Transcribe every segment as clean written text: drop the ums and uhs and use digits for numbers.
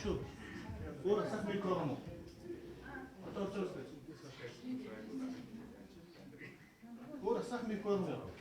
Şu. Orası bir kavramı. Hatta сайхан их байна уу?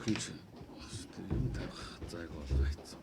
Хинч юм тавих зайг болоо хэцүү.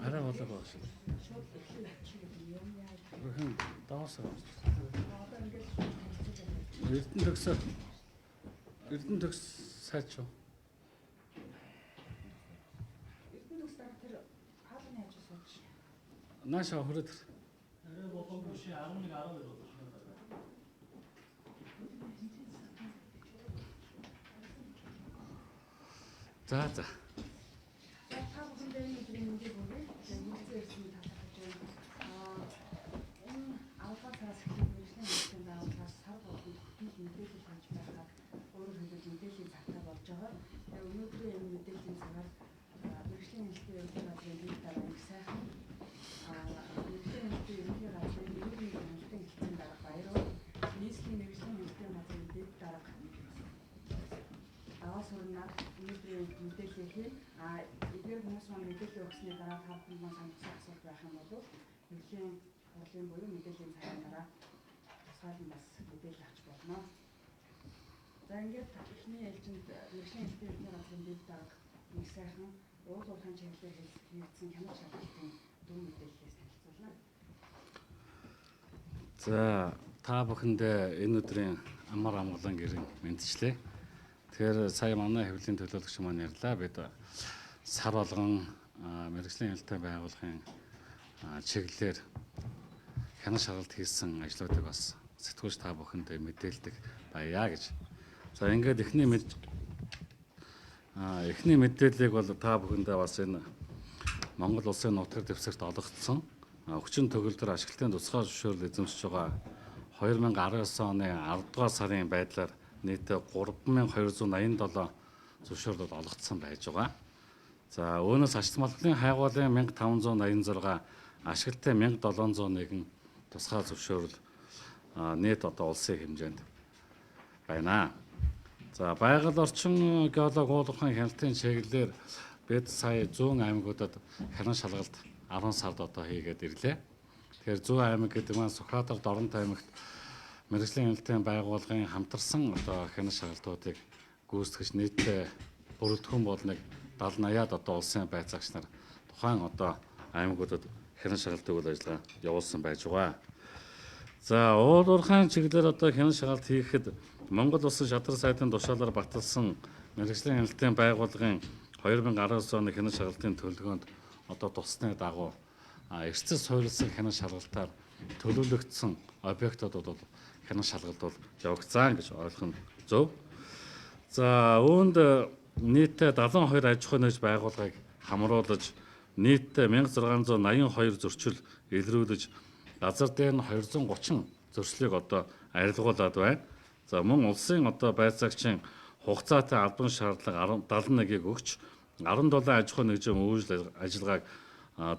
Арай болоо бааш. Хэн давсаа. Эрдэнэ төгс сайч юу? Эрдэнэ төгс дараа тэр хаалганы хажуу сууж. Нааша хөрөд. Арай болоогүй ши 11 12 болоо. За за. Эдгээр хүмүүс маань мэдээлэл өгсөний дараа та бүхэн санагдсан асуулт байх юм бол нэвтрийн хурлын буюу мэдээллийн цагийн дараа тусгаал нь бас мэдээлэл авч болно. За ингээд эхний ээлжинд мэргэжлийн хэлтийн ерөнхий газрын дэд дарга нэг сайхан уул уурхайн чиглэлээр хийгдсэн хянах шалгалтын дүн мэдээллээс танилцуулна. За та бүхэндээ энэ өдрийн амар амгалан гэрийн мэдчлээ. Тэгэхээр сая манай хэвлэлийн төлөөлөгч маань ярьлаа. Бид сар болгон мэргэжлийн хэлтийн байгууллагын чиглэлээр хянах шалгалт хийсэн ажлуудыг бас сэтгүүлч та бүхэнд мэдээлдэг баяа гэж. За ингээд эхний мэдээллийг бол та бүхэндээ бас энэ Монгол улсын нутгаар дэвсгэрт олгогдсон хүчин төгөлдөр ашиглалтын тусгай зөвшөөрөл эзэмшиж байгаа 2019 оны 10 дугаар сарын байдлаар нийт 3287 зөвшөөрлөд олгогдсон байж байгаа. За үүнээс ач холбогдлын хайгуулын 1586, ашиглалтын 1701 тусгай зөвшөөрөл нийт одоо улсын хэмжээнд байна. За байгаль орчин геолог уулуурхайн хяналтын чиглэлээр бид сая 100 аймагуудад хянан шалгалт 10 сард одоо хийгээд ирлээ. Тэгэхээр 100 аймаг гэдэг маань Сүхбаатар, Дорнот аймагт мэргэжлийн хяналтын байгууллагын хамтарсан одоо хянан шалгалтуудыг гүйцэтгэж нийтдээ бүрэлдэхүүн бол нэг 70-80-аад одоо улсын байцаагч нар тухайн одоо аймагуудад хянан шалгалтын үйл ажиллагаа явуулсан байж байгаа. За уулуурхайн чиглэлээр одоо хянан шалгалт хийхэд Монгол Улсын шатрал сайдын тушаалаар баталсан мэргэжлийн хяналтын байгууллагын 2019 оны хянан шалгалтын төлөвлөгөөнд одоо тусны дагуу эрсцэл суурилсан хянан шалгалтаар төлөвлөгдсөн объектуудад бол хянан шалгалт бол явагдсан гэж ойлгох нь зөв. За үүнд нийтдээ 72 аж ахуй нэгж байгууллагыг хамруулж нийтдээ 1682 зөрчил илрүүлж газар дээр нь 230 зөрчлийг одоо арилгуулад байна. За мөн улсын одоо байцаагчийн хугацаатай албан шаардлага 71-ийг өгч 17 аж ахуй нэгжийн үйлчил ажиллагааг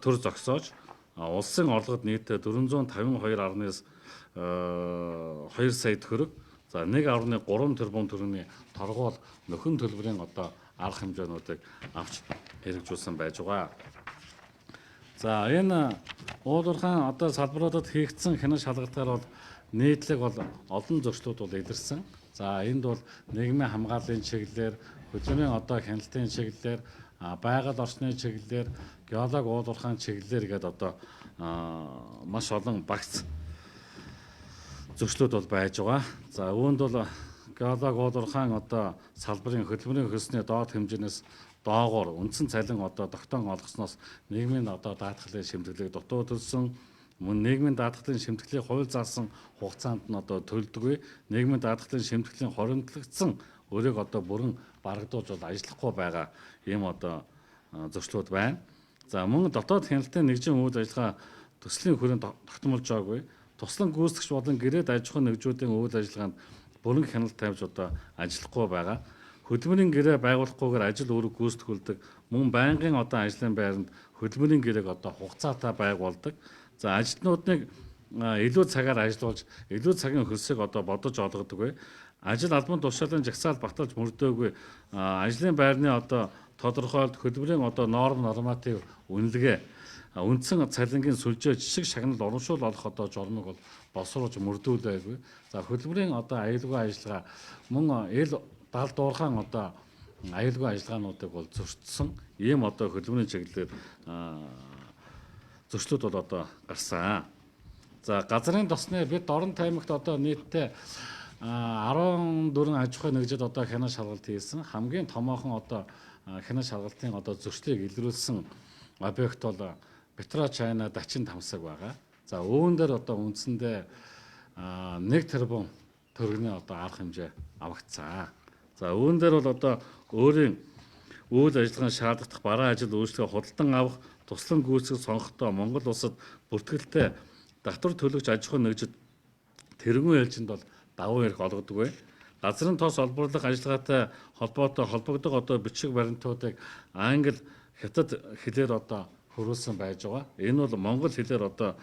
төр зогсоож улсын орлогод нийтдээ 452.2 сая төгрөг, за 1.3 тэрбум төгрөгийн торгуул нөхөн төлбөрийн одоо арга хэмжээнүүдийг авч хэрэгжүүлсэн байж байгаа. За энэ уулуурхайн одоо салбаруудад хийгдсэн хянан шалгалтаар бол нийтлэг бол олон зөрчлүүд бол илэрсэн. За энд бол нийгмийн хамгааллын чиглэлээр, хөдөлмөрийн одоо хяналтын чиглэлээр, байгаль орчны чиглэлээр, геолог уулуурхайн чиглэлээр гээд одоо маш олон багц зөрчлүүд бол байж байгаа. За үүнд бол геолог уулуурхайн одоо салбарын хөдөлмөрийн хөлсний доод хэмжээнээс доогоор үндсэн цалин одоо тогтоон олгосноос нийгмийн одоо даатгалын шимтгэлийг дутуу төлсөн, мөн нийгмийн даатгалын шимтгэлийг хууль заасан хугацаанд нь одоо төлдөггүй, нийгмийн даатгалын шимтгэлийн хоримтлагдсан өрөөг одоо бүрэн барагдуулж бол ажиллахгүй байгаа ийм одоо зөрчлүүд байна. За мөн дотоод хяналтын нэгжийн үйл ажиллагаа төслийн хүрээнд тогтмолж байгаагүй. Туслан гүйцэтгэгч болон гэрээд аж ахуй нэгжүүдийн үйл ажиллагаанд бүрэн хяналт тавьж одоо ажиллахгүй байгаа. Хөдөлмөрийн гэрээ байгуулахгүйгээр ажил үүрэг гүйцэтгүүлдэг, мөн байнгын одоо ажлын байранд хөдөлмөрийн гэрээг одоо хугацаатай байгуулдаг. За ажилтнуудыг илүү цагаар ажиллуулж, илүү цагийн хөлсийг одоо бодож олгодог. Ажил албан тушаалын жагсаал баталж мөрдөөгүй, ажлын байрны одоо тодорхойлт, хөдөлмөрийн одоо норматив үнэлгээ, үндсэн цалингийн сүлжээ, жишг шагнал урамшуул олох одоо журмыг бол босруулж мөрдүүлээгүй. За хөдөлмөрийн одоо аюулгүй ажиллагаа мөн далд дуурхайн одоо аюулгүй ажиллагаануудыг бол зөрчсөн. Ийм одоо хөдөлмөрийн чиглэлээр зөрчлүүд бол одоо гарсан. За газрын тосны бид Дорнот аймагт одоо нийтдээ 14 аж ахуй нэгжид одоо хянан шалгалт хийсэн. Хамгийн томоохон одоо хянан шалгалтын одоо зөрчлийг илрүүлсэн объект бол Петрочайна Дачин тамсаг байгаа. За үүн дээр одоо үндсэндээ 1 тэрбум төгрөгийн одоо арга хэмжээ авагдсан. За үүн дээр бол одоо өөрийн үйл ажиллагааны шаардлагах бараа ажил үйлчлэгээ худалдан авах, туслан гүйцэтгэх сонгохдоо Монгол улсад бүртгэлтэй татвар төлөгч аж ахуй нэгжид тэргүүн ээлжинд бол давуу эрх олгодог. Газрын тос олборлох ажиллагаатай холбоотой холбогдох одоо бичиг баримтуудыг англи, хятад хэлээр одоо хөрвүүлсэн байж байгаа. Энэ бол монгол хэлээр одоо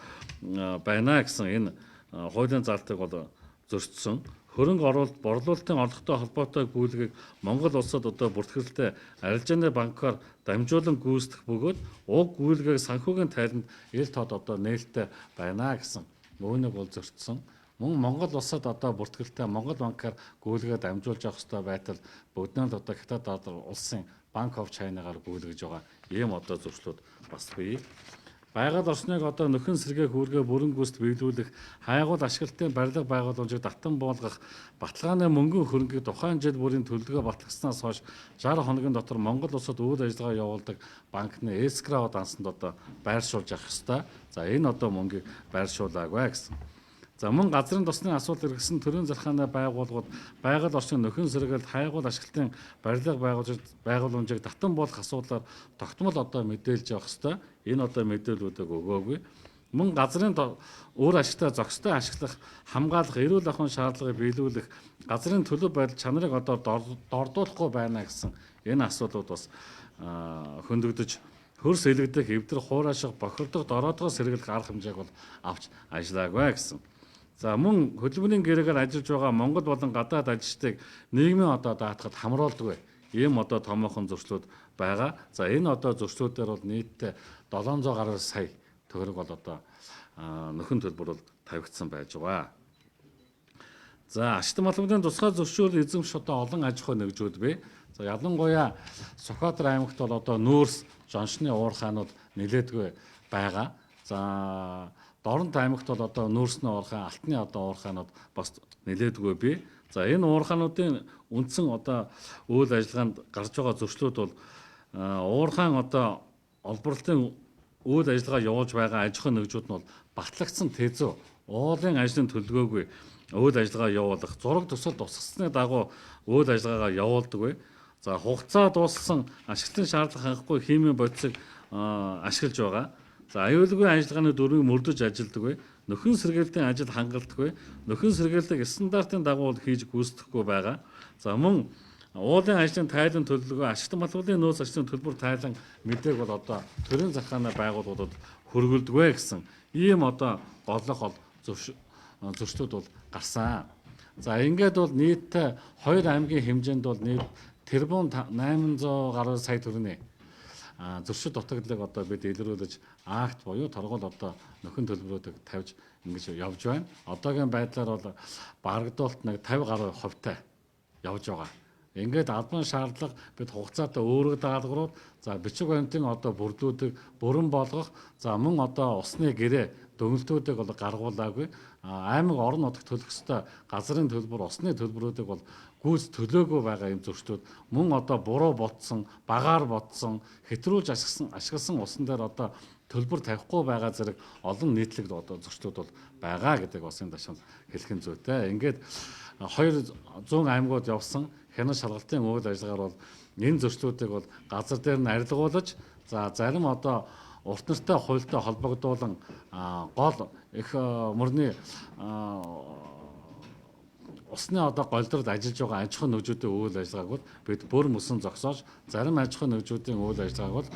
байна гэсэн энэ хуулийн залтыг бол зөрчсөн. Хөрөнгө оруулалт, борлуулалтын орлоготой холбоотой гүйлгийг Монгол улсад одоо бүртгэлтэй арилжааны банкаар дамжуулан гүйцэтгэх бөгөөд уг гүйлгийг санхүүгийн тайланд ил тод одоо нээлттэй байна гэсэн үүнийг бол зөрчсөн. Мөн Монгол улсад одоо бүртгэлтэй Монгол банкаар гүйлгээ дамжуулж явах ёстой байтал бүгднээ л одоо хятад улсын Bank of China-гаар гүйлгэж байгаа ийм одоо зөрчлүүд бас бий. Байгаль орчныг одоо нөхөн сэргээ хүүргээ бүрэн гүйцэд биелүүлэх, хайгуул ашиглалтын барилга байгууламжийг татан буулгах, баталгааны мөнгөн хөрөнгийг тухайн жил бүрийн төлөвлөгөө батлагдсанаас хойш 60 хоногийн дотор Монгол улсад үйл ажиллагаа явуулдаг банкны эскроу дансанд одоо байршуулж явах ёстой. За энэ одоо мөнгийг байршуулаагүй гэсэн. За мөн газрын тосны асуудал иргэсэн төрийн зархааны байгууллагууд байгаль орчин нөхөн сэргэлт хайгуул ашиглалтын барилга байгууламжийг татан болох асуудлаар тогтмол одоо мэдээлж явах ёстой. Энэ одоо мэдээллүүдийг өгөөгүй. Мөн газрын өөр ашигтай зохистой ашиглах, хамгаалах, эрүүл ахуйн шаардлагыг биелүүлэх, газрын төлөв байдал чанарыг одоо дордуулахгүй байна гэсэн энэ асуудлууд бас хөндөгдөж хөрс илэгдэх, эвдэр хуурайших, бохирдох, дороодгоо сэргийлэх арга хэмжээг бол авч ажиллаагүй гэсэн. За мөн хөдөлмөрийн гэрээгээр ажиллаж байгаа Монгол болон гадаад ажилчдыг нийгмийн одоо даатгад хамруулдаг ийм одоо томоохон зөрчлүүд байгаа. За энэ одоо зөрчлүүдээр бол нийтдээ 700 гаруй сая төгрөг бол одоо нөхөн төлбөр бол тавигдсан байж байгаа. За аштан малгуудын тусгай зөвшөөрөл эзэмш одоо олон аж ахуй нэгжүүд бий. За ялангуяа Сүхбаатар аймагт бол одоо нүүрс, жоншны уурхаанууд нэлээдгүй байгаа. За Дорнод аймагт бол одоо нүүрсний уурхайн, алтны одоо уурхаанууд бас нэлээдгүй бий. За энэ уурхаануудын үндсэн одоо үйл ажиллагаанд гарч байгаа зөрчлүүд бол уурхайн одоо олборлолтын үйл ажиллагаа явуулж байгаа аж ахуй нэгжүүд нь бол батлагдсан тэзүү уулын ажлын төлөвлөгөөгүй үйл ажиллагаа явуулах, зураг төсөл тусгасны дагуу үйл ажиллагаагаа явуулдаг. За хугацаа дууссан ашиглалтын шаардлага хангахгүй химийн бодисыг ашиглаж байгаа. За аюулгүй ажиллагааны дүрмийг мөрдөж ажилдаг. Нөхөн сэргээлтийн ажил хангалтгүй. Нөхөн сэргээлтийг стандартын дагуу хийж гүйцэтгэхгүй байгаа. За мөн уулын ажлын тайлан төлөвлөгөө, аштан малгуулын нөөц ажлын төлбөр тайлан мэдээг бол одоо төрийн зархааны байгууллагуудад хөргөлдөг гэсэн ийм одоо голлох зөрчлүүд бол гарсан. За ингээд бол нийтдээ 2 аймгийн хэмжээнд бол нийт тэрбум 800 гаруй сая төгрөгийн зөрчил дутагдлыг одоо бид илрүүлж акт буюу торгол одоо нөхөн төлбөрүүдийг тавьж ингэж явж байна. Одоогийн байдлаар бол барагдуулалт нэг 50 гаруй хувьтай явж байгаа. Ингээд албан шаардлага бид хугацаатай өөрөг даалгаврууд, за бичиг баримтын одоо бүрдүүдийг бүрэн болгох, за мөн одоо усны гэрээ дүгнэлтүүдийг бол гаргуулаагүй. Аймаг орон нутагт төлөх ёстой газрын төлбөр, усны төлбөрүүдийг бол гүйц төлөөгүй байгаа юм зөрчилдөд мөн одоо буруу ботсон, багаар ботсон, хэтрүүлж ашигласан усан дээр одоо төлбөр тавихгүй байгаа зэрэг олон нийтлэг одоо зөрчлүүд бол байгаа гэдэг бас энэ ташаал хэлэх нь зүйтэй. Ингээд 200 аймагуд явсан хянаж шалгалтын үйл ажиллагаар бол энэ зөрчлүүдийг бол газар дээр нь арилгуулж, за зарим одоо урт нартай хуультай холбогдуулан гол их мөрний усны одоо голдрол ажиллаж байгаа аж ахуй нэгжүүдийн үйл ажиллагааг бол бид бүр мөсөн зогсоож, зарим аж ахуй нэгжүүдийн үйл ажиллагааг бол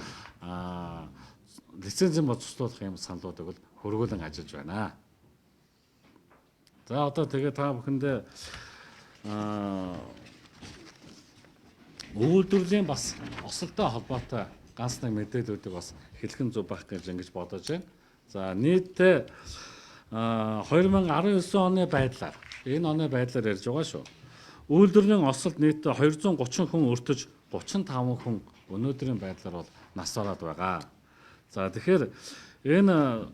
лицензийн боцослуулах юм саналуудыг бол хөргүүлэн ажиллаж байна. За одоо тэгээ та бүхэндээ үйлдвэрлэлийн бас осолтой холбоотой ганц нэг мэдээллүүдийг бас хэлхэн зөв байх гэж ингэж бодож байна. За нийтдээ 2019 оны байдлаар энэ оны байдлаар ярьж байгаа шүү. Үйлдвэрийн осолд нийтдээ 230 хүн өртөж 35 хүн өнөөдрийн байдлаар бол нас бараад байгаа. За тэгэхээр энэ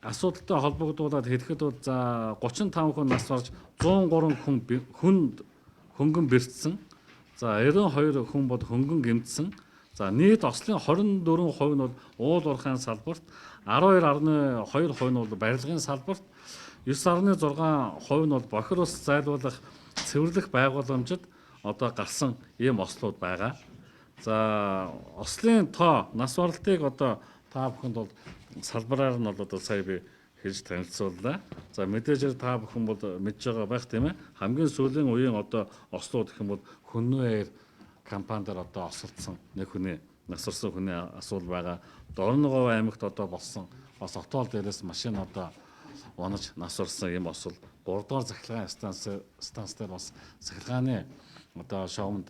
асуудалтай холбогдуулаад хэлэхэд бол за 35 хүн нас барж 103 хүн хөнгөн бэртсэн. За 92 хүн бол хөнгөн гэмтсэн. За нийт ослын 24% нь бол уул уурхайн салбарт, 12.2% нь бол барилгын салбарт, 9.6% нь бол бохир ус зайлуулах, цэвэрлэх байгууламжид одоо гарсан ийм ослууд байгаа. За ослын тоо, нас баралтыг одоо та бүхэнд бол салбараар нь бол одоо сая би хэлж танилцууллаа. За мэдээж та бүхэн бол мэдж байгаа байх тийм ээ. Хамгийн сүүлийн үеийн одоо ослууд гэх юм бол Хүннүээр компаниар одоо осолдсон нэг хүний нас барсан хүний асуудал байгаа. Дорногов аймагт одоо болсон бас отоол дээрээс машин одоо унаж нас барсан юм осол 3 дугаар захиргааны станц дээр бас захиргааны одоо шоумд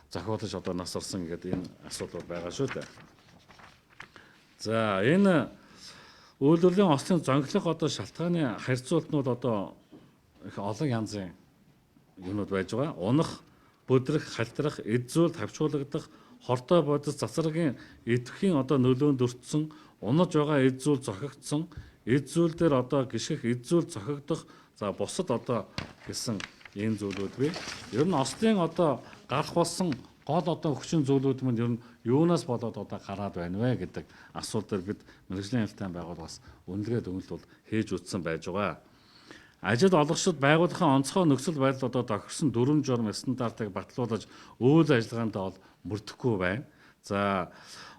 зохиолж одоо нас барсан гэдэг энэ асуудал байгаа шүү дээ. За энэ үйлдвэрлэлийн ослын зонхлох одоо шалтгааны харьцуултнууд одоо их олон янзын юмуд байж байгаа. Унах, бүдрэх, халтрах, эд зүйл тавьчуулагдах, хортой бодис цацрагийн идэвхийн одоо нөлөөнд өртсөн, унаж байгаа эд зүйл зохигдсон, эд зүйл дээр одоо гიშгэх, эд зүйл зохигдох, за бусад одоо гэсэн ийм зүйлүүд бий. Ер нь ослын одоо гарах болсон гол одоо хүчин зүйлүүд мань ер нь юунаас болоод одоо гараад байна вэ гэдэг асуултаар бид мэргэжлийн хэлтийн байгууллагаас үнэлгээ дүгнэлт бол хийж үтсэн байж байгаа. Ажил олгогчид байгууллагын онцгой нөхцөл байдал одоо тохирсон дүрм журам стандартыг батлуулж үйл ажиллагаандаа бол мөрдөхгүй байна. За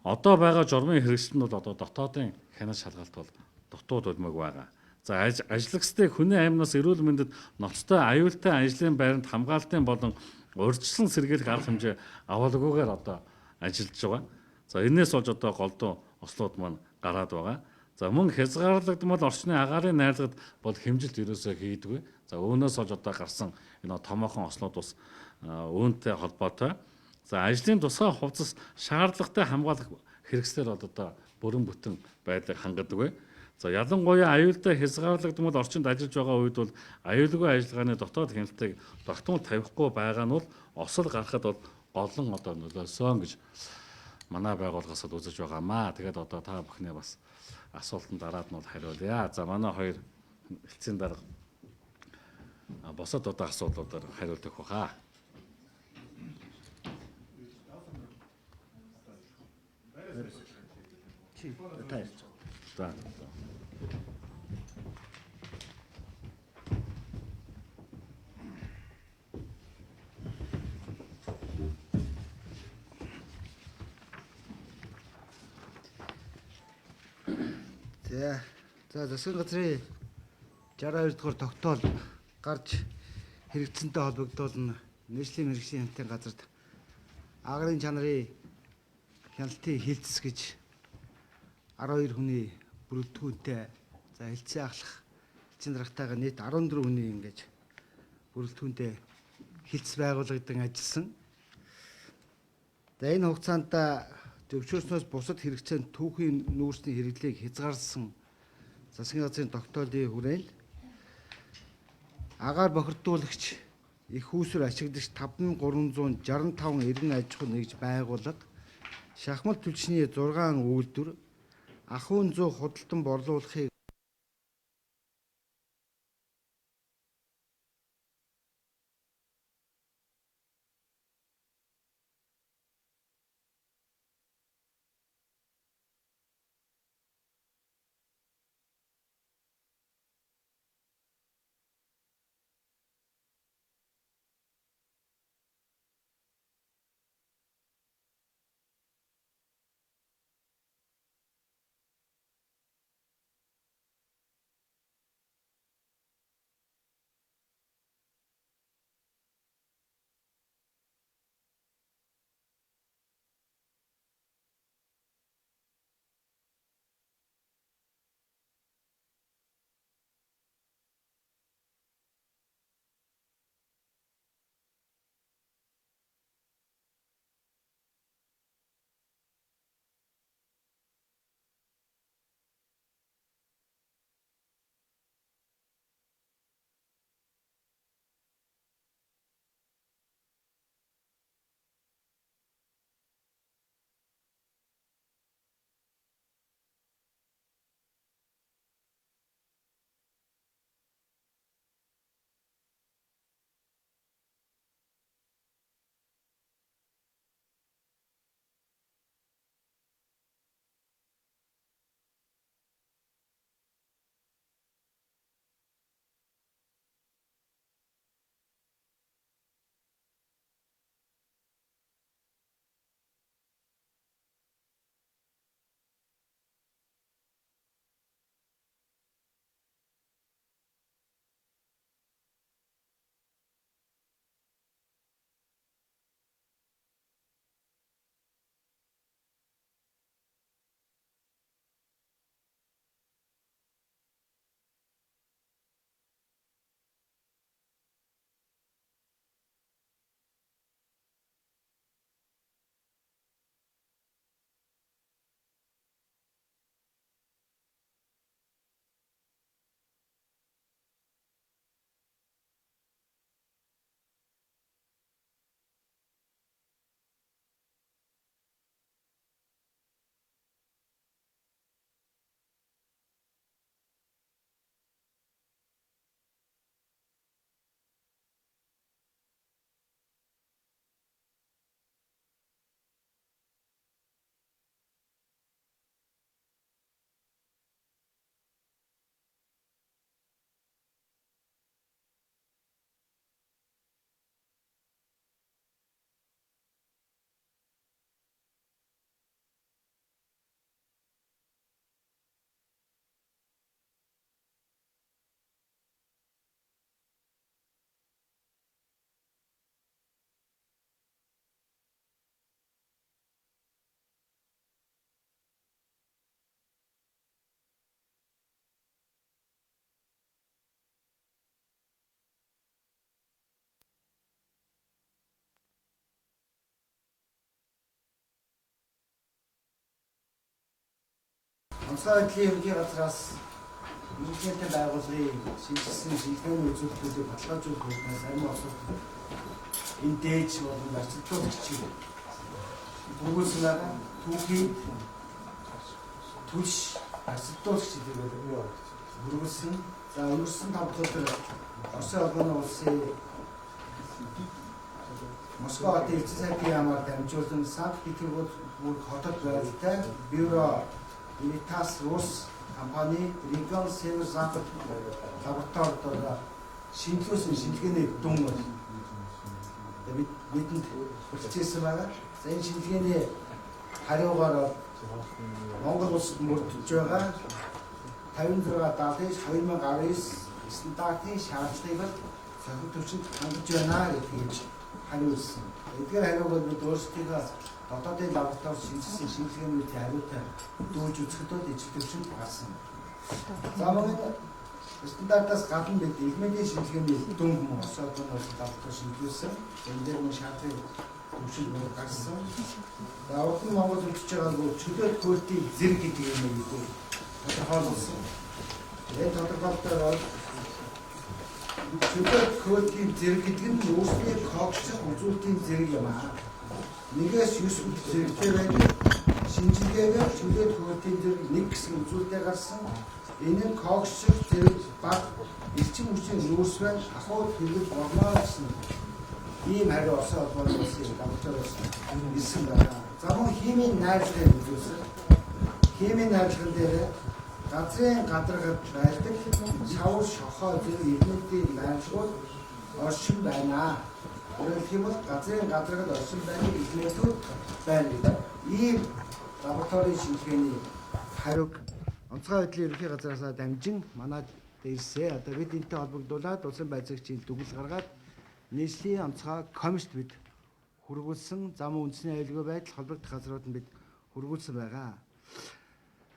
одоо байгаа журмын хэрэгсэл нь бол одоо дотоодын хяналт шалгалт бол дутууд үлмэг байгаа. За ажиллагчдыг хүний аймнаас эрүүл мэндэд ноцтой аюултай ажлын байранд хамгаалтын болон урьдчилан сэргийлэх арга хэмжээ авалгүйгээр одоо ажиллаж байгаа. За энэс болж одоо голдуу ослууд маань гараад байгаа. За мөн хязгаарлагдмал орчны агаарын найрлагад бол хэмжилт ерөөсөө хийдэггүй. За үүнээс олж одоо гарсан энэ томоохон ослууд бас үүнтэй холбоотой. За ажлын тусгай хувцас шаардлагатай хамгаалах хэрэгслэр одоо бүрэн бүтэн байдлыг хангадаг. За ялангуяа аюултай хязгаарлагдмал орчинд ажиллаж байгаа үед бол аюулгүй ажиллагааны дотоод хяналтыг тогтмол тавихгүй байгаа нь бол осол гарахад бол голлон одоо нөлөөсөн гэж манай байгууллагаас үзэж байгаамаа. Тэгээд одоо та бүхний бас асуултанд дараад нь бол хариулъя. За манай хоёр хэлцээний дарга босод одоо асуултуудаар хариулдаг баха. За. За засгийн газрын 62 дугаар тогтоол гарч хэрэгцэнтэй холбогдуулна нийслэлийн мэргэжлийн хяналтын газарт агарын чанарын хяналтын хилцэс гэж 12 хүний бүрэлдэхүүнтэй за хэлцээ ахлах эцсийн дарагтайгаа нийт 14 хүний ингэж бүрэлдэхүүнтэй хилцэс байгуулагдсан ажилласан. За энэ хугацаанд зөвшөөрснөөс бусад хэрэгцээнд түүхийн нүүрсний хэрэглээг хязгаарласан засгийн газрын тогтоолын хүрээнд агаар бохирдуулагч их үүсвэр ашиглагч 5365 эргэн аж ахуй нэгж байгууллага шахмал түлшний 6 үйлдвэр ахуйн зүй худалдан борлуулахыг онцгой байдлын ерөнхий газраас мэргэжлийн байгууллагын шинжилсэн шилжээний үзүүлэлтүүдийг баталгаажуулах үүднээс амин асуудал энэ дээж болон зарцуулалтчид бүгөөсөн байгаа түүхийн түлш зарцуулалтчид гэдэг бүргэлсэн за өнгөрсөн 5 дахь өдөр Оросын улбаны улсын Москва хотын эцэг сайдын ямаар дамжуулан Санкт-Петербург хотод байртай бюро Unitas Rus компани Регион Север-Запад лабораторид шинжилсэн шинжилгээний дүн бидэнд хүргэсэн байгаа. За энэ шинжилгээний хариугаар Монгол улсад мөрдөж байгаа 56 даалгыг 2019 стандартын шаардлагыг зөвхөн төвчөнд хангаж байна гэдгийг хариулсан. Эдгээр хариугаар бид өөрсдийнхөө дотоодын лабораторид шинжилсэн шинжилгээнүүдийн хариутай дүүж үзэхэд ижил төвчөнд гарсан. За мөн стандартаас гадна бид элементийн шинжилгээний дүн Оросын улбаны улсын лабораторид шинжилсэн. Энэ дээр мөн шаардлагыг төвчөнд гарсан. За уран Монгол үлдэж байгаагүй чөлөөт хөлтийн зэрэг гэдэг юм уу тодорхойлсон. Энэ тодорхойлолтоор чөлөөт хөлтийн зэрэг гэдэг нь өөрсдийн когцох үзүүлэлтийн зэрэг юм аа. Нэгээс 9 хүнд зэрэгтэй байдаг. Шинжилгээгээр чөлөөт хөлтийн зэрэг нэг гэсэн үзүүлэлтээр гарсан. Энэ нь когцох зэрэг баг элчин хүчийн нөөцөөр ахуйд хэрэгэл болмоо гэсэн ийм хариу Оросын улбаны улсын лабораториос ирсэн байна. За мөн химийн найрлагын үзүүлсэн. Химийн найрлагын дээр газрын гадаргад байдаг шавар шохоо зэрэг элементийн найрлагууд оршин байна. Өөрөлдөх юм бол газрын гадаргад оршин байдаг элементүүд байна гэдэг. Ийм лабораторийн шинжилгээний хариуг онцгой байдлын ерөнхий газраас дамжин манад ирсэн. Одоо бид энэтэй холбогдуулаад улсын байцаагчийн дүгнэлт гаргаад нийслэлийн онцгой комист бид хүргүүлсэн. Зам үндэсний аюулгүй байдал холбогдох газрууд нь бид хүргүүлсэн байгаа.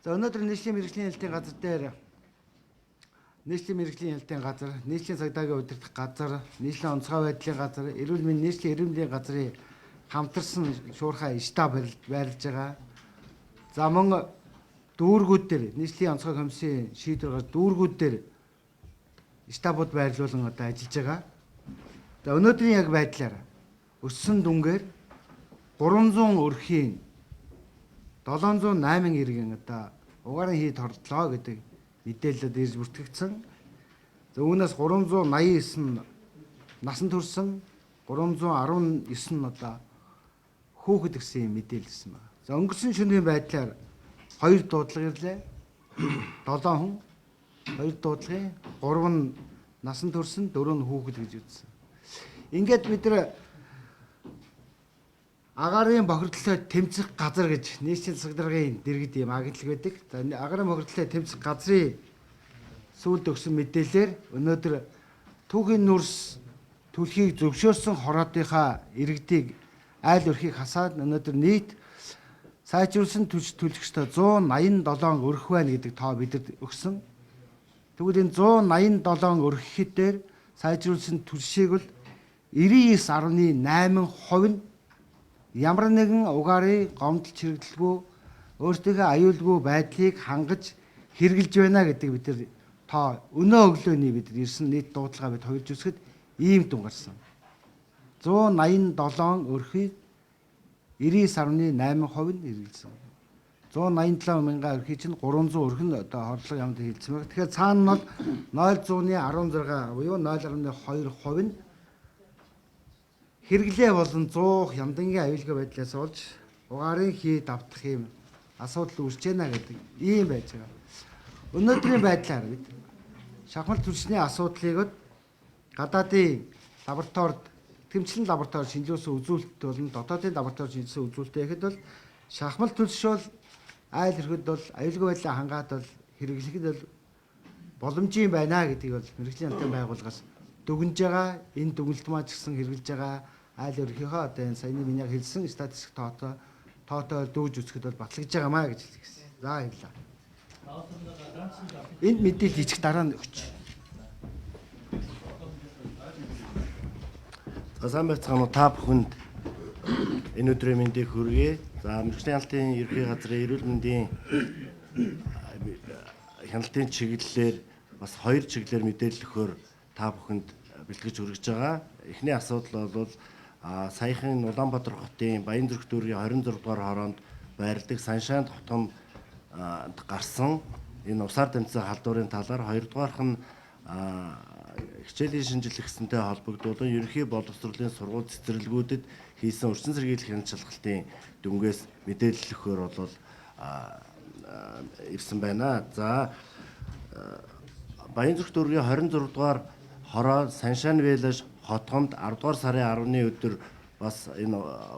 За өнөөдөр нийслэлийн мэргэжлийн хэлтийн газар дээр нийслэлийн мэргэжлийн хэлтийн газар, нийслэлийн цагдаагийн удирдах газар, нийслэлийн онцгой байдлын газар, эрүүл мэндийн нийслэлийн эрүүл мэндийн газрын хамтарсан шуурхай штаб байрлаж байгаа. За мөн дүүргүүд дээр нийслэлийн онцгой комиссийн шийдвэр гаргаж дүүргүүд дээр штабууд байрлуулан одоо ажиллаж байгаа. За өнөөдрийн яг байдлаар өссөн дүнгээр 300 өрхийн 708 иргэн одоо угаарын хийд хордлоо гэдэг мэдээлэлд ирж бүртгэгдсэн. За үүнээс 389 насан турсан 319 нь одоо хүүхэд гэсэн мэдээлэл ирсэн байна. За өнгөрсөн шөнийн байдлаар 2 дуудлага ирлээ. 7 хүн 2 дуудлагын 3 нь насан турсан 4 нь хүүхэд гэж үзсэн. Ингээд бид нар агарын бохирдлоо тэмцэх газар гэж нийслэлийн цагдаагийн дэргэд ийм агентлаг байдаг. За агарын бохирдлоо тэмцэх газрын сүүлд өгсөн мэдээлэлээр өнөөдөр түүхийн нүрс түлхийг зөвшөөрсөн хороодынхаа иргэдийг айл өрхийг хасаад өнөөдөр нийт сайжруулсан төлөвчтэй 187 өрх байна гэдэг тоо бидэд өгсөн. Тэгвэл энэ 187 өрхөд дээр сайжруулсан төлшийг бол 99.8% нь ямар нэгэн угаарын гомдол чирэгдэлгүй өөртөөхөө аюулгүй байдлыг хангаж хэрэгжилж байна гэдэг бид нар тоо өнөө өглөөний бид ирсэн нийт дуудлага бид хоёрж үзэхэд ийм дүн гарсан. 187 өрхийг 99.8% нь хэрэгжилсэн. 187 мянган өрхий чинь 300 өрх нь одоо хордлого ямд хэлсэн байна. Тэгэхээр цаана нь бол 0.16 буюу 0.2% нь хэрэглээ болон 100 хямдангийн аюулгүй байдлаас болж угаарын хий давтах юм асуудал үүсэж байна гэдэг ийм байж байгаа. Өнөөдрийн байдлаар бид шахмал түлшний асуудлыг гадаадын лабораторид тэмцлэн лабораторид шинжилсэн үзүүлэлт болон дотоодын лабораторид шинжилсэн үзүүлэлтээ гэхэд бол шахмал түлш бол айл өрхөд бол аюулгүй байдлаа хангаад бол хэрэглэхэд бол боломжийн байна гэдгийг бол мэргэжлийн хамтын байгууллагаас дүгнж байгаа. Энэ дүгнэлт маань ч гэсэн хэрэгжилж байгаа айл өрхийнхөө одоо энэ саяны миний хэлсэн статистик тоотой дүүж үзэхэд бол батлагдж байгаамаа гэж хэлсэн. За баярлалаа. Энд мэдээлэл хийчих дараа нь өгч. За сайн байцгаана уу та бүхэнд энэ өдрийн мэндийг хүргэе. За мэргэжлийн албаны ерхий газрын эрүүл мэндийн хяналтын чиглэлээр бас хоёр чиглэлээр мэдээлэл өгөхөөр та бүхэнд бэлтгэж хүргэж байгаа. Эхний асуудал бол саяхан Улаанбаатар хотын Баянзүрх дүүргийн 26 дугаар хороонд байрладаг Саншайн хотом гарсан энэ усаар дамжсан халдварын талаар, хоёрдугаарх нь хичээлийн шинжилгээ гэсэнтэй холбогдуулан ерөнхий боловсролын сургууль цэцэрлэгүүдэд хийсэн өрчин сэргийлэх хяналт шалгалтын дүнгээс мэдээлэл өгөхөөр бол ирсэн байна. За Баянзүрх дүүргийн 26 дугаар хороо Саншайн Вэлэж хотгонд 10 дугаар сарын 10-ны өдөр бас энэ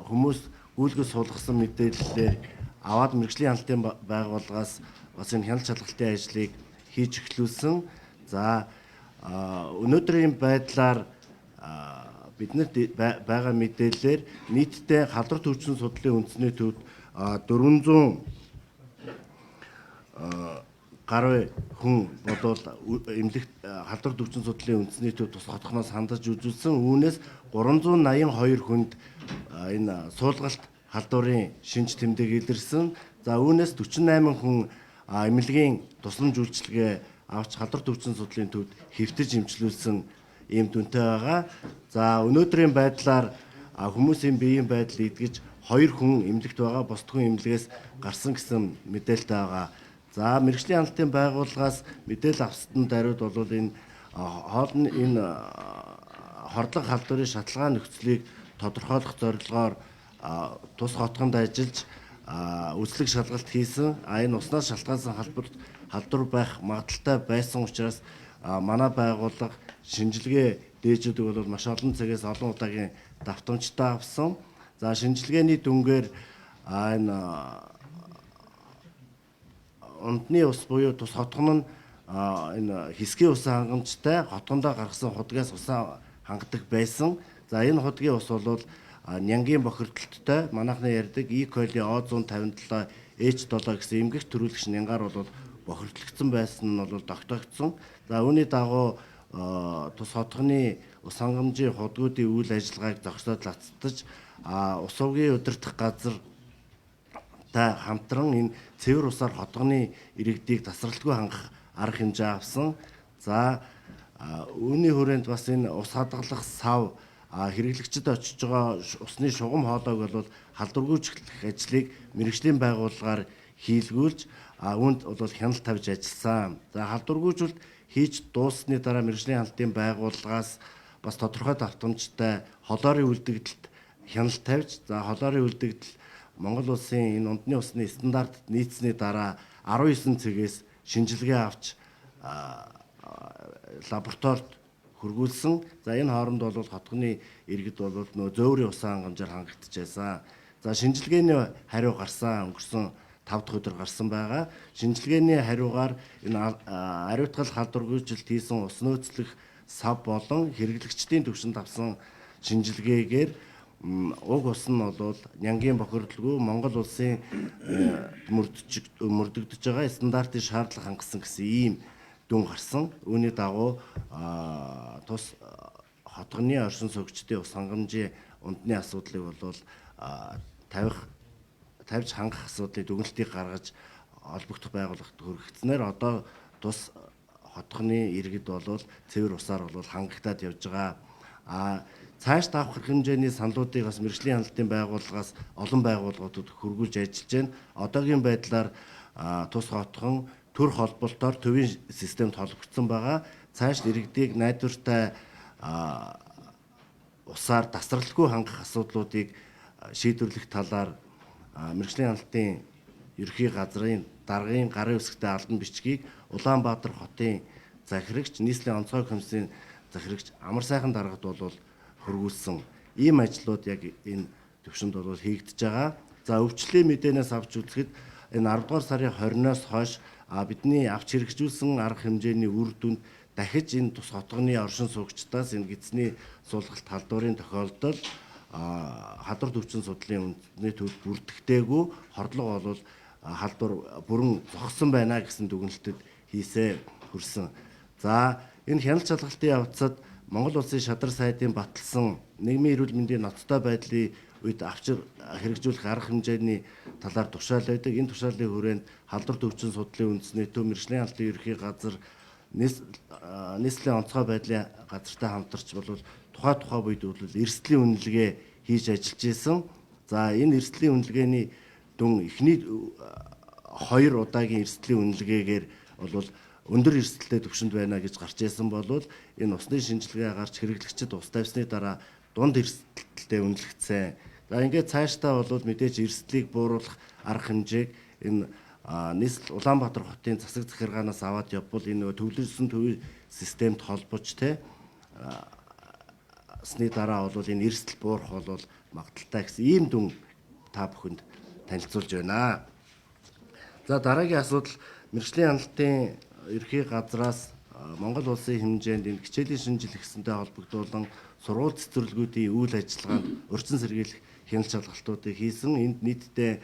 хүмүүс гүйлгэж суулгасан мэдээллээр аваад мэргэжлийн хяналтын байгууллагаас бас энэ хяналт шалгалтын ажлыг хийж эхлүүлсэн. За өнөөдрийн байдлаар биднэрт байгаа мэдээллээр нийтдээ халдвар төвчин судлалын үндэсний төвд 400 гаруй хүн бодвол эмнэлэгт халдвар төвчин судлалын үндэсний төв тус хотхоноос хандаж үзүүлсэн. Үүнээс 382 хүнд энэ суулгалт халдварын шинж тэмдэг илэрсэн. За үүнээс 48 хүн эмнэлгийн тусламж үйлчилгээ авч халдвар төвчин судлалын төвд хэвтэж эмчилүүлсэн ийм дүнтэй байгаа. За өнөөдрийн байдлаар хүмүүсийн биеийн байдал идгэж 2 хүн эмнэлэгт байгаа, бусд хүн эмнэлгээс гарсан гэсэн мэдээлэлтэй байгаа. За мэргэжлийн хяналтын байгууллагаас мэдээлэл авсанд даруйд бол энэ хоолны энэ хордлого халдварын шаталгаа нөхцөлийг тодорхойлох зорилгоор тус хотгонд ажиллаж үзлэг шалгалт хийсэн. Энэ уснаас шалтгаалсан халдвар байх магадaltaй байсан учраас манай байгууллага шинжилгээ дээжүүдэг бол маш олон цагаас олон удаагийн давтамжтай авсан. За шинжилгээний дүнгээр энэ ундны ус буюу тус хотгон нь энэ хэсгийн усан хангамжтай хотгондоо гаргасан худгаас усаа хангадаг байсан. За энэ худгийн ус бол нянгийн бохирдолттой манайхны ярьдаг E. coli O157 H7 гэсэн эмгэгч төрүүлэгч нянгаар бол бохирдлогдсон байсан нь бол тогтоогдсон. За үүний дагуу тус хотгоны ус хангамжийн худгуудын үйл ажиллагааг зогсоод лацтаж усуугийн удирдах газар та хамтран энэ цэвэр усаар хотгоны иргэдийг тасралтгүй хангах арга хэмжээ авсан. За үүний хүрээнд бас энэ ус хадгалах сав хэрэглэгчид очиж байгаа усны шугам хоолойг бол халдваргүйчлэх ажлыг мэргэжлийн байгууллагаар хийлгүүлж үүнд бол хяналт тавьж ажилласан. За халдваргүйжүүлэлт хийж дууссаны дараа мэргэжлийн хяналтын байгууллагаас бас тодорхой давтамжтай холоорын үлдэгдэлд хяналт тавьж, за холоорын үлдэгдэл Монгол улсын энэ ундны усны стандартд нийцсэний дараа 19 цэгээс шинжилгээ авч лабораторид хөргүүлсэн. За энэ хооронд бол хотгоны иргэд бол нөө зөөврийн усан хангамжаар хангагдчихсан. За шинжилгээний хариу гарсан, өнгөрсөн 5 дахь өдөр гарсан байгаа. Шинжилгээний хариугаар энэ ариутгал халдваргүйжилт хийсэн ус нөөцлөх сав болон хэрэглэгчдийн төвшөнд авсан шинжилгээгээр уг ус нь бол нянгийн бохирдлгүй Монгол улсын мөрдөгдөж байгаа стандартын шаардлага хангасан гэсэн ийм дүн гарсан. Үүний дагуу тус хотгоны оршин суугчдын ус хангамжийн ундны асуудлыг бол тавьж хангах асуудлыг дүгнэлтийг гаргаж холбогдох байгууллагт хүргэснээр одоо тус хотгоны иргэд бол цэвэр усаар бол хангагдаад явж байгаа. Цааш давах хэмжээний саналуудыг бас мэргэжлийн хяналтын байгууллагаас олон байгууллагуудад хөргүүлж ажиллаж байна. Одоогийн байдлаар тус хотгон төр холболтоор төвийн системд холбогдсон байгаа. Цааш иргэдийг найдвартай усаар тасралтгүй хангах асуудлуудыг шийдвэрлэх талаар мэргэжлийн хяналтын ерхий газрын даргын гарын үсгтэй албан бичгийг Улаанбаатар хотын захирагч, нийслэлийн онцгой комиссийн захирагч Амар сайхан даргад бол хөргүүлсэн. Ийм ажлууд яг энэ төвшөнд бол хийгдэж байгаа. За өвчлөлийн мэдээнээс авч үзэхэд энэ 10 дугаар сарын 20-оос хойш бидний авч хэрэгжүүлсэн арга хэмжээний үр дүнд дахиж энэ тус хотгоны оршин суугчдаас энэ гидсний суулгалт халдварын тохиолдол халдвар төвчин судлалын үндэсний төвд бүрдэгтэйгүй хордлого бол халдвар бүрэн зогссон байна гэсэн дүгнэлтэд хийсэ хүрсэн. За энэ хяналт шалгалтын явцад Монгол улсын шадар сайдын баталсан нийгмийн эрүүл мэндийн ноцтой байдлын үед хэрэгжүүлэх арга хэмжээний талаар тушаал байдаг. Энэ тушаалын хүрээнд халдвар төвчин судлалын үндэсний төв мэргэжлийн албан ерхий газар нийслэлийн онцгой байдлын газартай хамтарч бол тухай үед бол эрсдлийн үнэлгээ хийж ажиллаж исэн. За энэ эрсдлийн үнэлгээний дүн эхний 2 удаагийн эрсдлийн үнэлгээгээр бол өндөр эрсдэлтэй түвшинд байна гэж гарч ирсэн бол энэ усны шинжилгээ гарч хэрэглэгчид ус тавьсны дараа дунд эрсдэлтэй үнэлэгдсэн. За ингээд цаашдаа бол мэдээж эрсдлийг бууруулах арга хэмжээг энэ нийслэл Улаанбаатар хотын засаг захиргаанаас аваад явбал энэ төвлөрсөн төвийн системд холбож сны дараа бол энэ эрсдэл буурах бол магадaltaй гэсэн ийм дүн та бүхэнд танилцуулж байна. За дараагийн асуудал мэргэжлийн хяналтын ерхий газраас Монгол улсын хэмжээнд энэ хичээлийн шинжил ихсэнтэй холбогдуулан сургууль цэцэрлэгүүдийн үйл ажиллагаанд урьдчилан сэргийлэх хяналт шалгалтуудыг хийсэн. Энд нийтдээ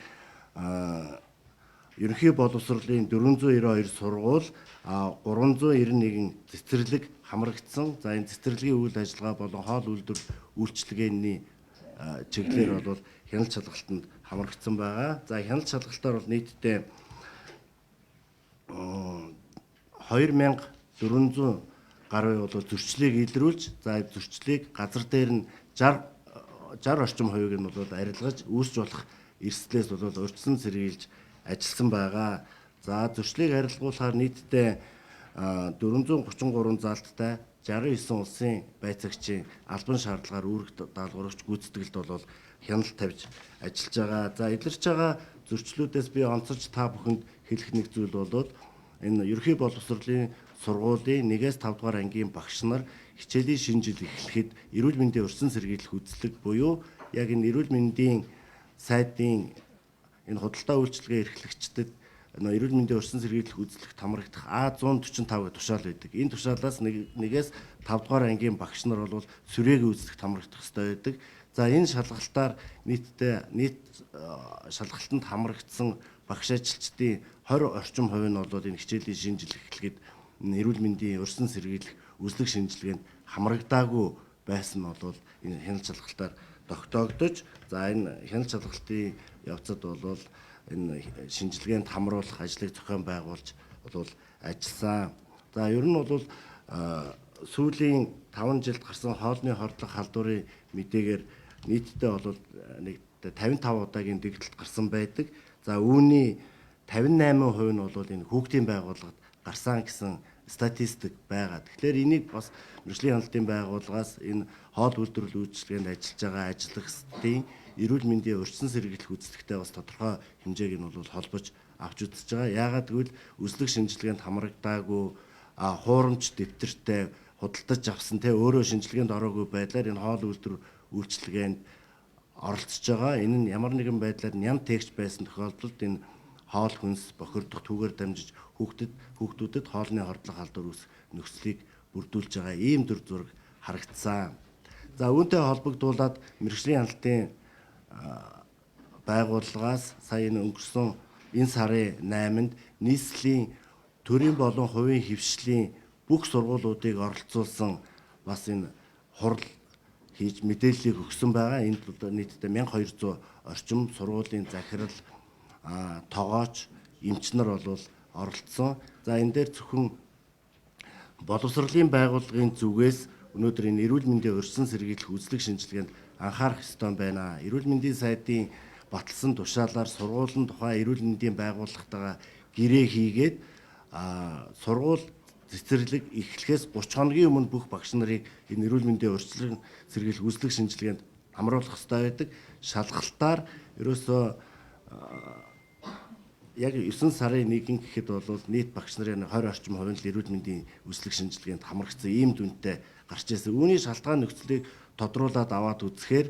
ерөнхий боловсролын 492 сургууль 391 цэцэрлэг хамрагдсан. За энэ цэцэрлэгийн үйл ажиллагаа болон хоол үйлдвэр үйлчилгээний чиглэлээр бол хяналт шалгалтанд хамрагдсан байгаа. За хяналт шалгалтаар бол нийтдээ 2400 гаруй бол зөрчлийг илрүүлж, за зөрчлийг газар дээр нь 60 орчим хувийг нь бол арилгаж үүсч болох эрсдлээс бол урьдчилан сэргийлж ажилласан байгаа. За зөрчлийг арилгуулахаар нийтдээ 433 залттай 69 улсын байцаагчийн албан шаардлагаар үүрэг даалгаврагч гүйцэтгэлд бол хяналт тавьж ажиллаж байгаа. За илэрч байгаа зөрчлүүдээс би онцолж та бүхэнд хэлэх нэг зүйл бол энэ ерхий боловсролын сургуулийн 1-5 дугаар ангийн багш нар хичээлийн шинэ жил эхлэхэд эрүүл мэндийн урьдчилан сэргийлэх үзлэг буюу яг энэ эрүүл мэндийн сайдын энэ худалдаа үйлчилгээ эрхлэгчдэд эрүүл мэндийн урьдчилан сэргийлэх үзлэгт хамрагдах А145 гэх тушаал байдаг. Энэ тушаалаас 1-5 дугаар ангийн багш нар бол сүрээгийн үзлэгт хамрагдах ёстой байдаг. За энэ шалгалтаар нийт шалгалтанд хамрагдсан багш ажилчдын 20 орчим хувь нь бол энэ хичээлийн шинэ жил эхлэхэд эрүүл мэндийн урьдчилан сэргийлэх үзлэг шинжилгээнд хамрагдаагүй байсан нь бол энэ хяналт шалгалтаар тогтоогдож, за энэ хяналт шалгалтын явцад бол энэ шинжилгээнд хамруулах ажлыг зохион байгуулж бол ажилласан. За ер нь бол сүүлийн 5 жилд гарсан хоолны хордлох халдварын мэдээгээр нийтдээ бол нэг 55 удаагийн дэгдэлт гарсан байдаг. За үүний 58% нь бол энэ хүүхдийн байгууллагад гарсан гэсэн статистик байгаа. Тэгэхээр энийг бас мэргэжлийн хяналтын байгууллагаас энэ хоол үйлдвэрлэл үйлчилгээнд ажиллаж байгаа ажиллагчдын эрүүл мэндийн урьдчилан сэргийлэх үзлэгтэй бас тодорхой хэмжээг нь бол холбож авч үзэж байгаа. Яагаад гэвэл үзлэг шинжилгээнд хамрагдаагүй хуурамч дэвтэртэй худалдаж авсан өөрөө шинжилгээнд ороогүй байдлаар энэ хоол үйлдвэрлэл үйлчилгээнд оролцож байгаа. Энэ нь ямар нэгэн байдлаар ням тээгч байсан тохиолдолд энэ хоол хүнс бохирдох түүгээр дамжиж хүүхдүүдэд хоолны хордлох халдвар үүсэх нөхцөлийг бүрдүүлж байгаа ийм дүр зураг харагдсан. За үүнтэй холбогдуулаад мэргэжлийн хяналтын байгууллагаас сая өнгөрсөн энэ сарын 8-нд нийслэлийн төрийн болон хувийн хөвшлийн бүх сургуулиудыг оролцуулсан бас энэ хурал хийж мэдээллийг өгсөн байгаа. Энд нийтдээ 1200 орчим сургуулийн захирал, тогооч, эмч нар бол оролцсон. За энэ дээр зөвхөн боловсролын байгууллагын зүгээс өнөөдөр энэ эрүүл мэндийн урьдчилан сэргийлэх үзлэг шинжилгээнд анхаарах ёстой байна. Эрүүл мэндийн сайдын баталсан тушаалаар сургуулийн тухай эрүүл мэндийн байгууллагатайгаа гэрээ хийгээд сургууль цэцэрлэг эхлэхээс 30 хоногийн өмнө бүх багш нарыг энэ эрүүл мэндийн урьдчилан сэргийлэх үзлэг шинжилгээнд амруулах ёстой байдаг. Шалгалтаар ерөөсөө яг 9 сарын 1 гэхэд бол нийт багш нарын 20 орчим хувь нь эрүүл мэндийн үзлэг шинжилгээнд хамрагдсан ийм дүнтэй гарч ирсэн. Үүний шалтгаан нөхцөлийг тодруулаад аваад үзэхээр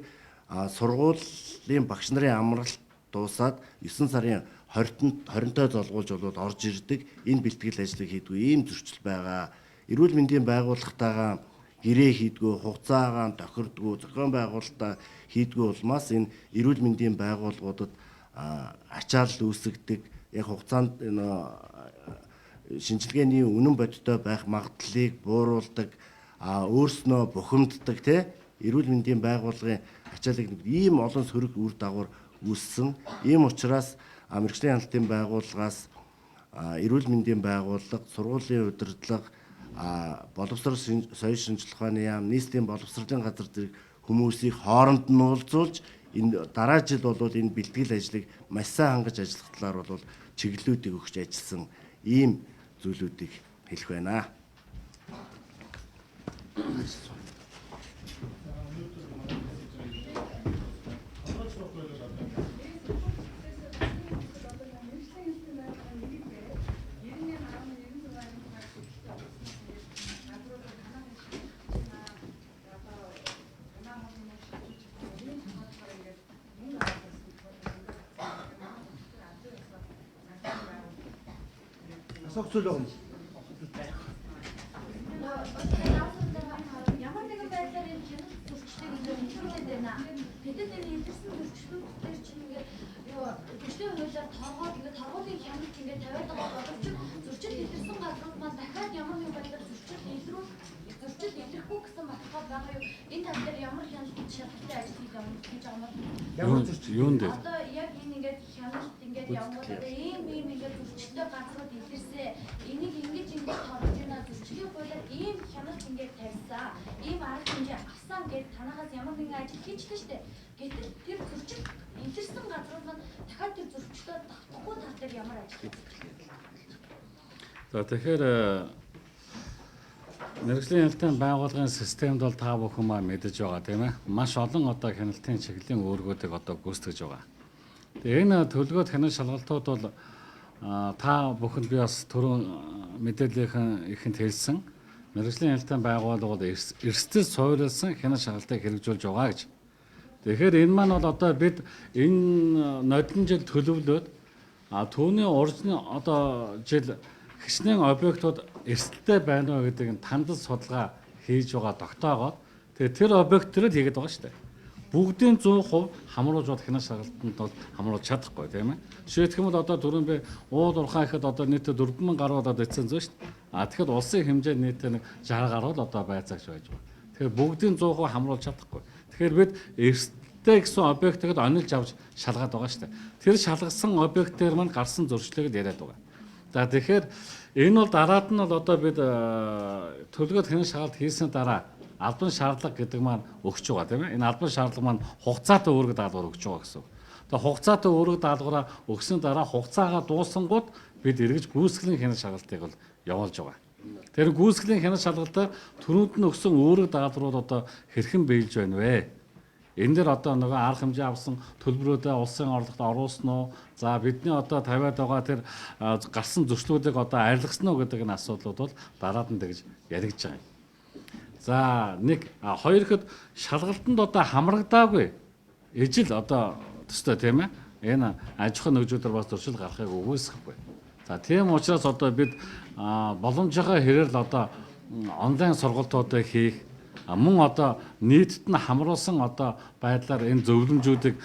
сургуулийн багш нарын амралт дуусаад 9 сарын 20-нд золгуулж бол орж ирдэг энэ бэлтгэл ажлыг хийдгүү ийм зөрчил байгаа. Эрүүл мэндийн байгууллагатайгаа гэрээ хийдгүү, хугацаагаа тохирдгүү, зохион байгуулалтаа хийдгүү улмаас энэ эрүүл мэндийн байгууллагуудад ачаалал үүсгдэг, яг хугацаанд шинжилгээний үнэн бодиттой байх магадлалыг бууруулдаг, өөрснөө бухимддаг эрүүл мэндийн байгууллагын ачааллыг ийм олон сөрөг үр дагавар үүссэн. Ийм учраас мэрэгжлийн хяналтын байгууллагаас эрүүл мэндийн байгууллага, сургуулийн удирдлага, боловсрол соёл шинжилгээ ухааны яам, нийслэлийн боловсролын газар зэрэг хүмүүсийг хооронд нь уулзуулж энэ дараа жил бол энэ бэлтгэл ажлыг маш сайн хангаж ажиллах талаар бол чиглэлүүдийг өгч ажилласан ийм зүйлүүдийг хэлэх байна. Асуух зүйл байна. Ямар нэгэн байдлаар энэ хяналт зөрчлийг ингээд илрүүлээд байна. Тэдэд энэ илэрсэн зөрчлүүд дээр чинь ингээд төслийн хуулиар торгоод ингээд торгуулийн хяналт ингээд тавиад байгаа боловч зөрчил илэрсэн газрууд маань дахиад ямар нэгэн байдлаар зөрчил илэрхгүй гэсэн баталгаа байгаа юу? Энэ тал дээр ямар хяналт шалгалтын ажлыг явуулж байгаа юм бэ? Юунд дээр? Одоо яг энэ ингээд хяналт ингээд явуулаад ийм ингээд зөрчилтэй газрууд илэрсэн. Энийг ингэж тоолж байна. Зөрчлийн хуулиар ийм хяналт ингээд тавьсан. Ийм арга хэмжээ авсан гэж танахаас ямар нэгэн ажил хийчихлээ шүү дээ. Гэтэл тэр зөрчил илэрсэн газрууд маань дахиад тэр зөрчлөө давтахгүй тал дээр ямар ажил хийх вэ? За тэгэхээр мэрэгжлийн хяналтын байгууллагын системд бол та бүхэн маань мэдэж байгаа тийм ээ. Маш олон одоо хяналтын чиглэлийн үүргүүдийг одоо гүйцэтгэж байгаа. Тэгээ энэ төлөвлөгөөт хяналт шалгалтууд бол та бүхэнд би бас түрүүн мэдээллийнхэн ихэнд хэлсэн. Мэргэжлийн хяналтын байгууллага бол эрсдэл суурилсан хяналт шалгалтыг хэрэгжүүлж байгаа гэж. Тэгэхээр энэ маань бол одоо бид энэ нодон жил төлөвлөөд түүний урьдчилан одоо жил хичнээн объектууд эрсдэлтэй байна уу гэдэг нь тандал судалгаа хийж байгаа тогтоогоод тэгээ тэр объект төрөл хийгээд байгаа шүү дээ. Бүгдийн 100% хамруулж бод хяналт шалгалтанд бол хамруулж чадахгүй тийм ээ. Жишээлх юм бол одоо түрүүн би уул урхаа ихэд одоо нийтдээ 4000 гаруй одоо эцэн зөө шүү дээ. Тэгэхэд улсын хэмжээ нийтдээ нэг 60 гаруй л одоо байцаагч байж байгаа. Тэгэхээр бүгдийн 100% хамруулж чадахгүй. Тэгэхээр бид эрсдэлтэй гэсэн объектыг онилж авч шалгаад байгаа шүү дээ. Тэр шалгасан объектээр маань гарсан зөрчлийг яриад байгаа. За тэгэхээр энэ бол дараад нь бол одоо бид төлөвлөгөөт хяналт шалгалт хийсний дараа албан шаардлага гэдэг маань өгч байгаа тийм ээ. Энэ албан шаардлага маань хугацаатай үүрэг даалгавар өгч байгаа гэсэн. Тэгээ хугацаатай үүрэг даалгавраа өгсөн дараа хугацаагаа дуусангууд бид эргэж гүйцэтгэлийн хяналт шалгалтыг бол явуулж байгаа. Тэр гүйцэтгэлийн хяналт шалгалтаар түрүүнд нь өгсөн үүрэг даалгаврууд одоо хэрхэн биелж байна вэ? Энэ дэр одоо нөгөө арга хэмжээ авсан төлбөрүүдээ улсын орлогот оруулсан уу? За бидний одоо тавиад байгаа тэр гарсан зөрчлүүдийг одоо арилгасан уу гэдэг энэ асуудлууд бол дараад нь тэгж яригдж байгаа юм. За нэг хоёроход шалгалтанд одоо хамрагдаагүй ижил одоо төстэй тийм ээ. Энэ аж ахуйн нэгжүүдээр бас зөрчил гарахыг үгүйсэхгүй. За тийм учраас одоо бид боломжтой хэрээр л одоо онлайн сургалтуудыг хийх мөн одоо нийтэд нь хамруулсан одоо байдлаар энэ зөвлөмжүүдийг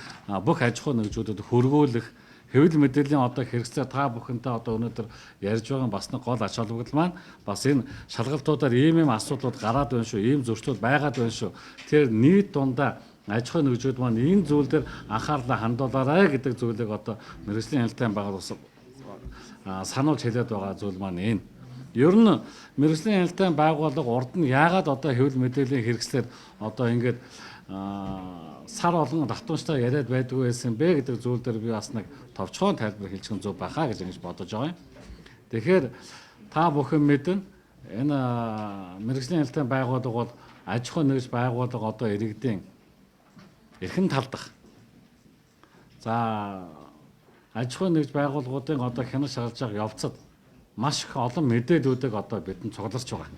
бүх аж ахуй нэгжүүдэд хөргөөлөх хэвлэл мэдээллийн одоо хэрэгцээ та бүхэнтэй одоо өнөөдөр ярьж байгаа бас нэг гол ач холбогдол маань бас энэ шалгалтуудаар ийм асуудлууд гараад байна шүү, ийм зөрчлүүд байгаад байна шүү. Тэр нийт дундаа аж ахуй нэгжүүд маань энэ зүйл дээр анхаарлаа хандуулаарай гэдэг зүйлийг одоо мэргэжлийн хяналтын байгууллага сануулж хэлээд байгаа зүйл маань энэ. Ер нь мэргэжлийн хяналтын байгууллага урд нь яагаад одоо хэвлэл мэдээллийн хэрэгслээр одоо ингээд сар олон давтамжтай яриад байдгүй байсан бэ гэдэг зүйл дээр би бас нэг товчхон тайлбар хэлчих зөв байхаа гэж ингэж бодож байгаа юм. Тэгэхээр та бүхэн мэднэ энэ мэргэжлийн хяналтын байгууллага бол аж ахуй нэгж байгууллага одоо иргэдийн эрхэм талдах. За аж ахуй нэгж байгууллагуудын одоо хяналт шалгаж байгаа явцад маш их олон мэдээллүүдийг одоо бидэнд цугларч байгаа.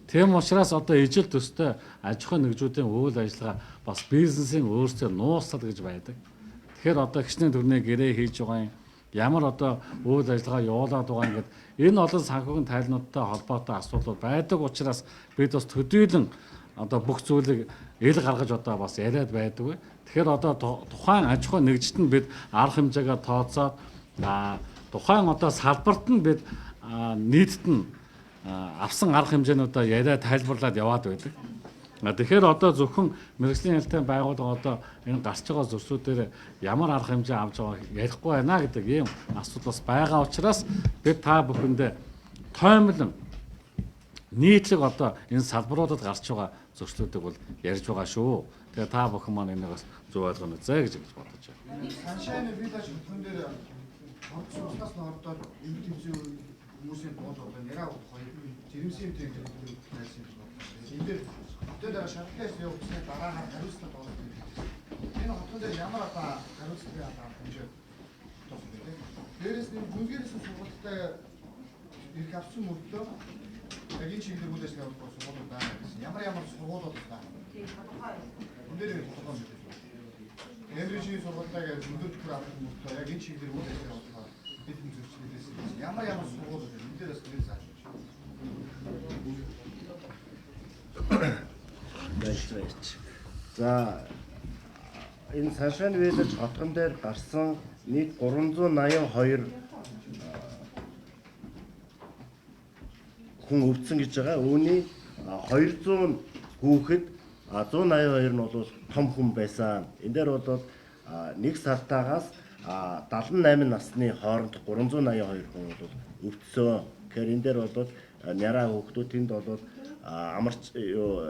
Тийм учраас одоо ижил төстэй аж ахуй нэгжүүдийн үйл ажиллагаа бас бизнесийн өөрсдөө нууцлал гэж байдаг. Тэгэхээр одоо хичнээн төрний гэрээ хийж байгаа юм. Ямар одоо үйл ажиллагаа явуулаад байгаа юм гээд энэ олон санхүүгийн тайлнуудтай холбоотой асуудлууд байдаг учраас бид бас төдийлөн одоо бүх зүйлийг ил гаргаж одоо бас яриад байдаг. Тэгэхээр одоо тухайн аж ахуй нэгжид нь бид арга хэмжээгээ тооцоод тухайн одоо салбарт нь бид нийтэд нь авсан арга хэмжээнүүдээ яриа тайлбарлаад яваад байдаг. Тэгэхээр одоо зөвхөн мэрэгжлийн хяналтын байгууллага одоо энэ гарч байгаа зурсуудаар ямар арга хэмжээ авч байгааг ярихгүй байна гэдэг ийм асуудал бас байгаа учраас бид та бүхэндээ тоймлон нийтлэг одоо энэ салбаруудад гарч байгаа зуршлуудыг бол ярьж байгаа шүү. Тэгээ та бүхэн маань энийг бас зөв ойлгоно зэ гэж бодож байна. Саншайн виллаж хөтгөн дээр сургалтаас нь ордоод энэ төвчөө хүмүүсийн боол одоо нэраа удахгүй жирэмсийн төвчөө байсан юм байна. Энд дээр хотод шатлаас явуулсан дараа хариуцлага болоод энэ хотод дээр ямар одоо хариуцлага хэмжээ тоосон бэ? Дээрээс нь гүнгээрээс сургалттай ирэх авсан мөртлөө яг энэ чиглэлээр үйл ажиллагаа явуулах сургуулиуд байна гэсэн. Ямар сургуулиуд байна? Энд дээр тодорхой мэдээж байна. Эмрижийн сургалтайгаар өндөр түвшин авах мөртлөө яг энэ чиглэлээр үйл ажиллагаа явуулах бидний зөвчлөлөөс ямар сургуулиуд байна? Энд дээрээс нэр зааж Баярлалаа. За энэ Саншайн виллаж хотгон дээр гарсан нийт 382 хүн өвдсөн гэж байгаа. Үүний 200 хүүхэд 182 нь бол том хүн байсан. Энэ дээр бол нэг сартаагаас 78 насны хооронд 382 хүн бол өвдсөн. Тэгэхээр энэ дээр бол няраа хүүхдүүд тэнд бол амарч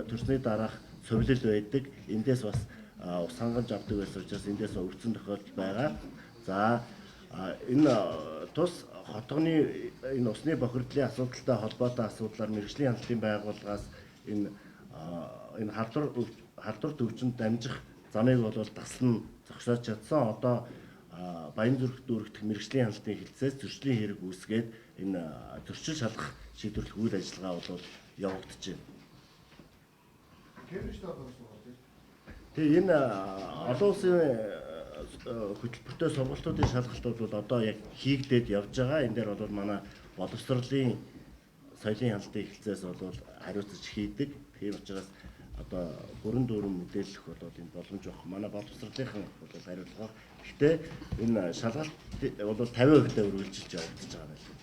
төрсний дараах цовлил байдаг. Эндээс бас ус хангамж авдаг байсан учраас эндээс өвдсөн тохиолдол байгаа. За энэ тус хотгоны энэ усны бохирдлын асуудалтай холбоотой асуудлаар мэрэгжлийн хяналтын байгууллагаас энэ халдвар төвчөнд дамжих замыг бол таслан зогсоож чадсан. Одоо Баянзүрх дүүрэгдэх мэрэгжлийн хяналтын хилцээс зөрчлийн хэрэг үүсгээд энэ зөрчил шалгах шийдвэрлэх үйл ажиллагаа бол явагдаж байна. Тэгээ энэ олон улсын хөтөлбөртэй сургалтуудын шалгалтууд бол одоо яг хийгдээд явж байгаа. Энэ дээр бол манай боловсролын соёлын хяналтын хилцээс бол хариуцаж хийдэг. Тийм учраас одоо бүрэн дүүрэн мэдээлэх бол энэ боломж баг. Манай боловсролынхан бол хариуцлага. Гэхдээ энэ шалгалт бол 50% үргэлжилж явагдаж байгаа юм.